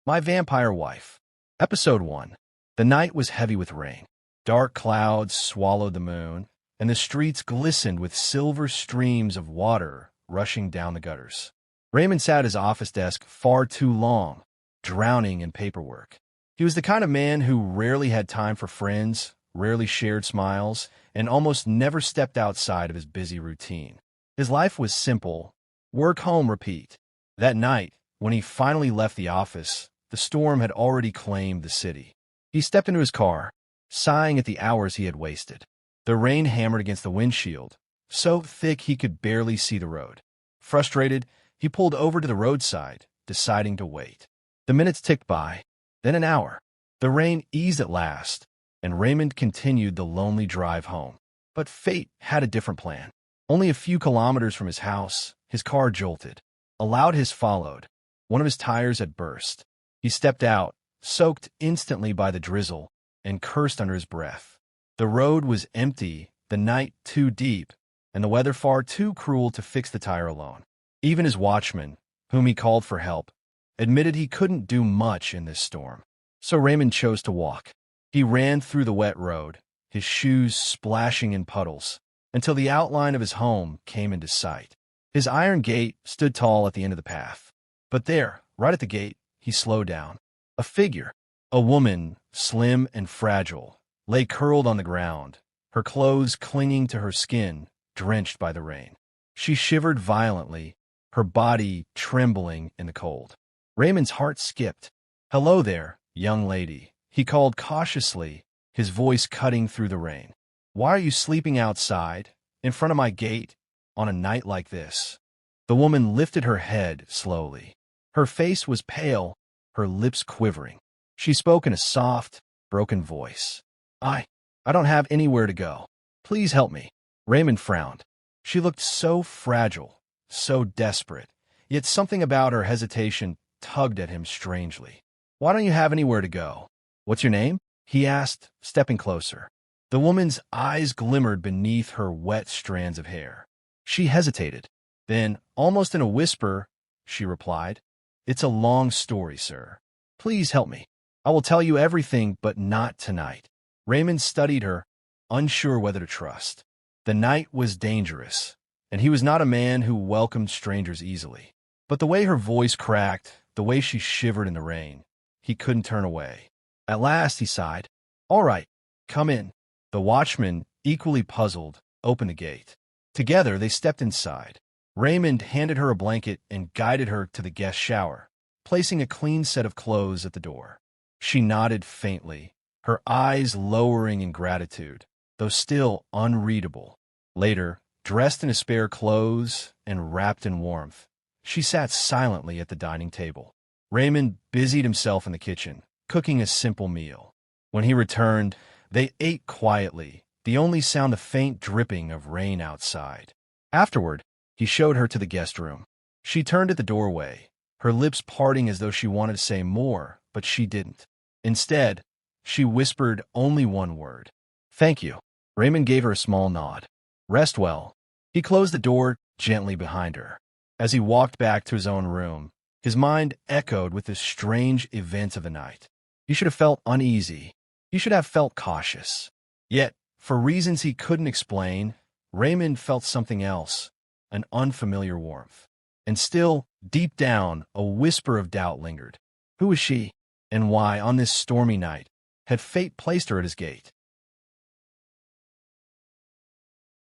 My Vampire Wife. Episode 1. The night was heavy with rain. Dark clouds swallowed the moon, and the streets glistened with silver streams of water rushing down the gutters. Raymond sat at his office desk far too long, drowning in paperwork. He was the kind of man who rarely had time for friends, rarely shared smiles, and almost never stepped outside of his busy routine. His life was simple: work, home, repeat. That night, when he finally left the office, the storm had already claimed the city. He stepped into his car, sighing at the hours he had wasted. The rain hammered against the windshield, so thick he could barely see the road. Frustrated, he pulled over to the roadside, deciding to wait. The minutes ticked by, then an hour. The rain eased at last, and Raymond continued the lonely drive home. But fate had a different plan. Only a few kilometers from his house, his car jolted. A loud hiss followed. One of his tires had burst. He stepped out, soaked instantly by the drizzle, and cursed under his breath. The road was empty, the night too deep, and the weather far too cruel to fix the tire alone. Even his watchman, whom he called for help, admitted he couldn't do much in this storm. So Raymond chose to walk. He ran through the wet road, his shoes splashing in puddles, until the outline of his home came into sight. His iron gate stood tall at the end of the path. But there, right at the gate, he slowed down. A figure, a woman, slim and fragile, lay curled on the ground, her clothes clinging to her skin, drenched by the rain. She shivered violently, her body trembling in the cold. Raymond's heart skipped. "Hello there, young lady," he called cautiously, his voice cutting through the rain. "Why are you sleeping outside, in front of my gate, on a night like this?" The woman lifted her head slowly. Her face was pale, her lips quivering. She spoke in a soft, broken voice. I don't have anywhere to go. Please help me." Raymond frowned. She looked so fragile, so desperate, yet something about her hesitation tugged at him strangely. "Why don't you have anywhere to go? What's your name?" he asked, stepping closer. The woman's eyes glimmered beneath her wet strands of hair. She hesitated. Then, almost in a whisper, she replied, "It's a long story, sir. Please help me. I will tell you everything, but not tonight." Raymond studied her, unsure whether to trust. The night was dangerous, and he was not a man who welcomed strangers easily. But the way her voice cracked, the way she shivered in the rain, he couldn't turn away. At last he sighed. "All right, come in." The watchman, equally puzzled, opened the gate. Together they stepped inside. Raymond handed her a blanket and guided her to the guest shower, placing a clean set of clothes at the door. She nodded faintly, her eyes lowering in gratitude, though still unreadable. Later, dressed in his spare clothes and wrapped in warmth, she sat silently at the dining table. Raymond busied himself in the kitchen, cooking a simple meal. When he returned, they ate quietly, the only sound a faint dripping of rain outside. Afterward, he showed her to the guest room. She turned at the doorway, her lips parting as though she wanted to say more, but she didn't. Instead, she whispered only one word: "Thank you." Raymond gave her a small nod. "Rest well." He closed the door gently behind her. As he walked back to his own room, his mind echoed with the strange events of the night. He should have felt uneasy. He should have felt cautious. Yet, for reasons he couldn't explain, Raymond felt something else, an unfamiliar warmth. And still, deep down, a whisper of doubt lingered. Who was she? And why, on this stormy night, had fate placed her at his gate?